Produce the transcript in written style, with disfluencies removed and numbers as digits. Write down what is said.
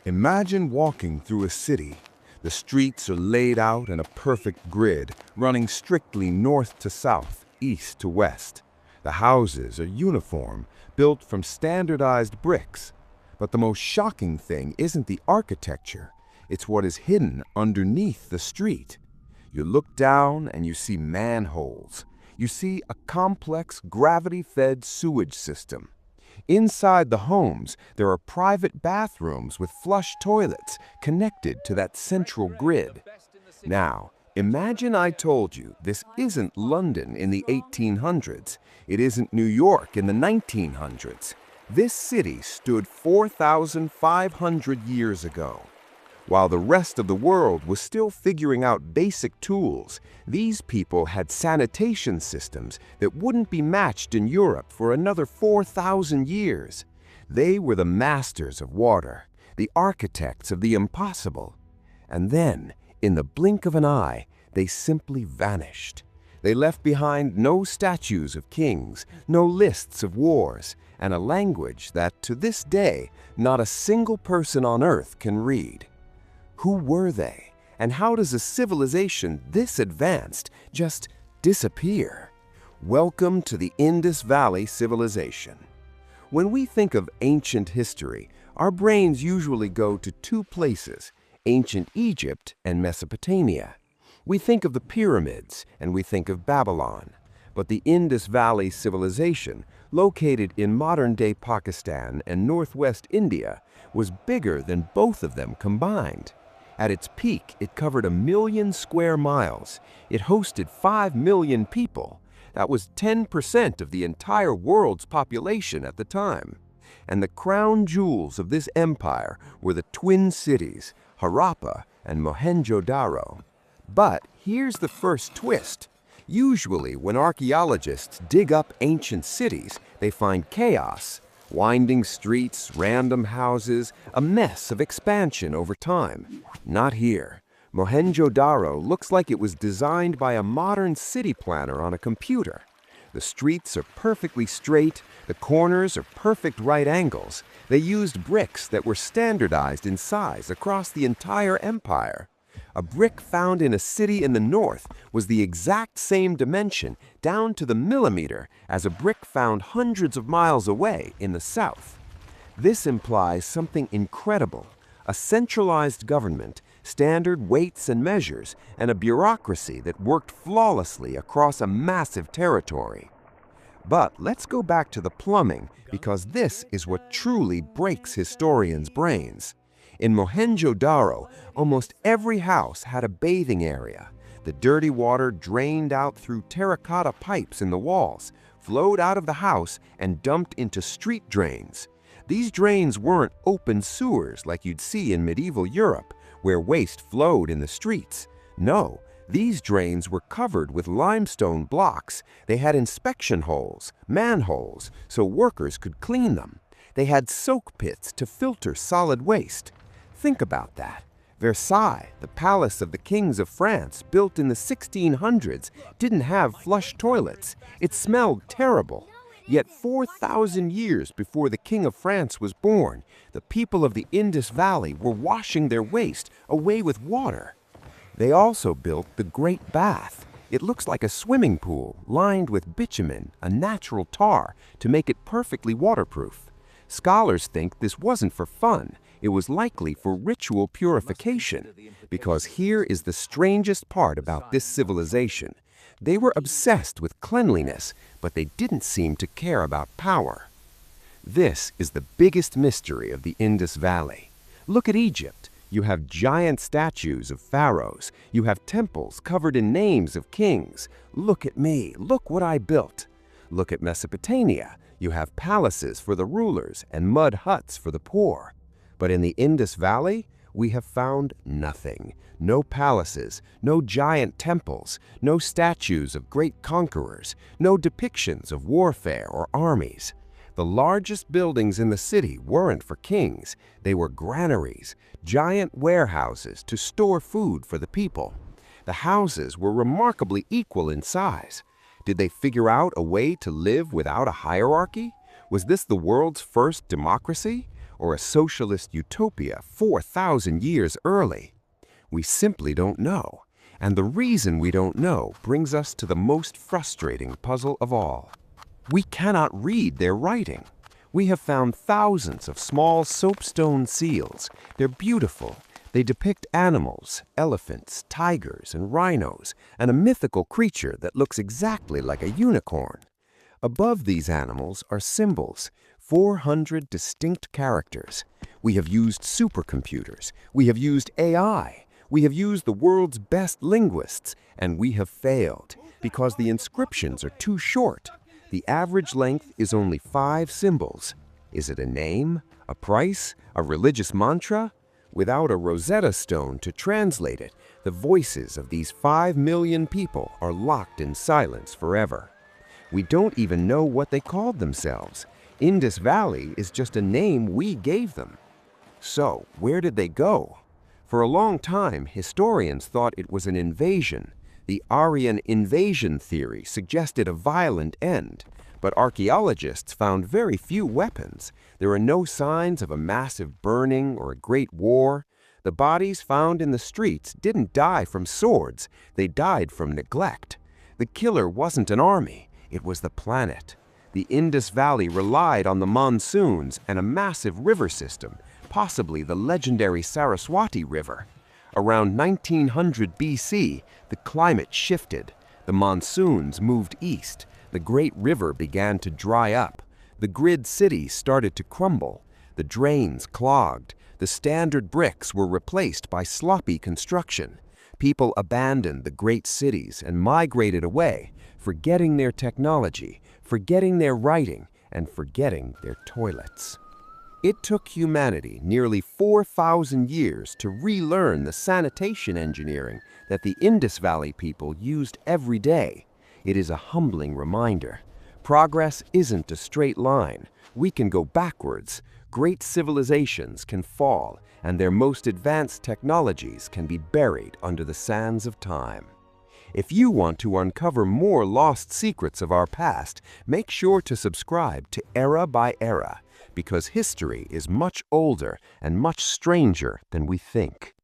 Imagine walking through a city. The streets are laid out in a perfect grid, running strictly north to south, east to west. The houses are uniform, built from standardized bricks. But the most shocking thing isn't the architecture, it's what is hidden underneath the street. You look down and you see manholes. You see a complex gravity-fed sewage system. Inside the homes, there are private bathrooms with flush toilets connected to that central grid. Now, imagine I told you this isn't London in the 1800s. It isn't New York in the 1900s. This city stood 4,500 years ago. While the rest of the world was still figuring out basic tools, these people had sanitation systems that wouldn't be matched in Europe for another 4,000 years. They were the masters of water, the architects of the impossible. And then, in the blink of an eye, they simply vanished. They left behind no statues of kings, no lists of wars, and a language that, to this day, not a single person on Earth can read. Who were they, and how does a civilization this advanced just disappear? Welcome to the Indus Valley Civilization. When we think of ancient history, our brains usually go to two places, ancient Egypt and Mesopotamia. We think of the pyramids and we think of Babylon. But the Indus Valley Civilization, located in modern-day Pakistan and northwest India, was bigger than both of them combined. At its peak, it covered 1 million square miles. It hosted 5 million people. That was 10% of the entire world's population at the time. And the crown jewels of this empire were the twin cities, Harappa and Mohenjo-daro. But here's the first twist. Usually, when archaeologists dig up ancient cities, they find chaos. Winding streets, random houses, a mess of expansion over time. Not here. Mohenjo-daro looks like it was designed by a modern city planner on a computer. The streets are perfectly straight, the corners are perfect right angles. They used bricks that were standardized in size across the entire empire. A brick found in a city in the north was the exact same dimension, down to the millimeter, as a brick found hundreds of miles away in the south. This implies something incredible: a centralized government, standard weights and measures, and a bureaucracy that worked flawlessly across a massive territory. But let's go back to the plumbing, because this is what truly breaks historians' brains. In Mohenjo-daro, almost every house had a bathing area. The dirty water drained out through terracotta pipes in the walls, flowed out of the house, and dumped into street drains. These drains weren't open sewers like you'd see in medieval Europe, where waste flowed in the streets. No, these drains were covered with limestone blocks. They had inspection holes, manholes, so workers could clean them. They had soak pits to filter solid waste. Think about that. Versailles, the palace of the kings of France, built in the 1600s, didn't have flush toilets. It smelled terrible. Yet 4,000 years before the King of France was born, the people of the Indus Valley were washing their waste away with water. They also built the Great Bath. It looks like a swimming pool lined with bitumen, a natural tar, to make it perfectly waterproof. Scholars think this wasn't for fun. It was likely for ritual purification, because here is the strangest part about this civilization. They were obsessed with cleanliness, but they didn't seem to care about power. This is the biggest mystery of the Indus Valley. Look at Egypt. You have giant statues of pharaohs. You have temples covered in names of kings. Look at me. Look what I built. Look at Mesopotamia. You have palaces for the rulers and mud huts for the poor. But in the Indus Valley, we have found nothing. No palaces, no giant temples, no statues of great conquerors, no depictions of warfare or armies. The largest buildings in the city weren't for kings. They were granaries, giant warehouses to store food for the people. The houses were remarkably equal in size. Did they figure out a way to live without a hierarchy? Was this the world's first democracy? or a socialist utopia 4,000 years early? We simply don't know. And the reason we don't know brings us to the most frustrating puzzle of all. We cannot read their writing. We have found thousands of small soapstone seals. They're beautiful. They depict animals, elephants, tigers, and rhinos, and a mythical creature that looks exactly like a unicorn. Above these animals are symbols, 400 distinct characters. We have used supercomputers. We have used AI. We have used the world's best linguists, and we have failed because the inscriptions are too short. The average length is only 5 symbols. Is it a name, a price, a religious mantra? Without a Rosetta Stone to translate it, the voices of these 5 million people are locked in silence forever. We don't even know what they called themselves. Indus Valley is just a name we gave them. So, where did they go? For a long time, historians thought it was an invasion. The Aryan invasion theory suggested a violent end, but archaeologists found very few weapons. There are no signs of a massive burning or a great war. The bodies found in the streets didn't die from swords, they died from neglect. The killer wasn't an army, it was the planet. The Indus Valley relied on the monsoons and a massive river system, possibly the legendary Saraswati River. Around 1900 BC, the climate shifted. The monsoons moved east. The great river began to dry up. The grid cities started to crumble. The drains clogged. The standard bricks were replaced by sloppy construction. People abandoned the great cities and migrated away, forgetting their technology, forgetting their writing, and forgetting their toilets. It took humanity nearly 4,000 years to relearn the sanitation engineering that the Indus Valley people used every day. It is a humbling reminder. Progress isn't a straight line. We can go backwards. Great civilizations can fall, and their most advanced technologies can be buried under the sands of time. If you want to uncover more lost secrets of our past, make sure to subscribe to Era by Era, because history is much older and much stranger than we think.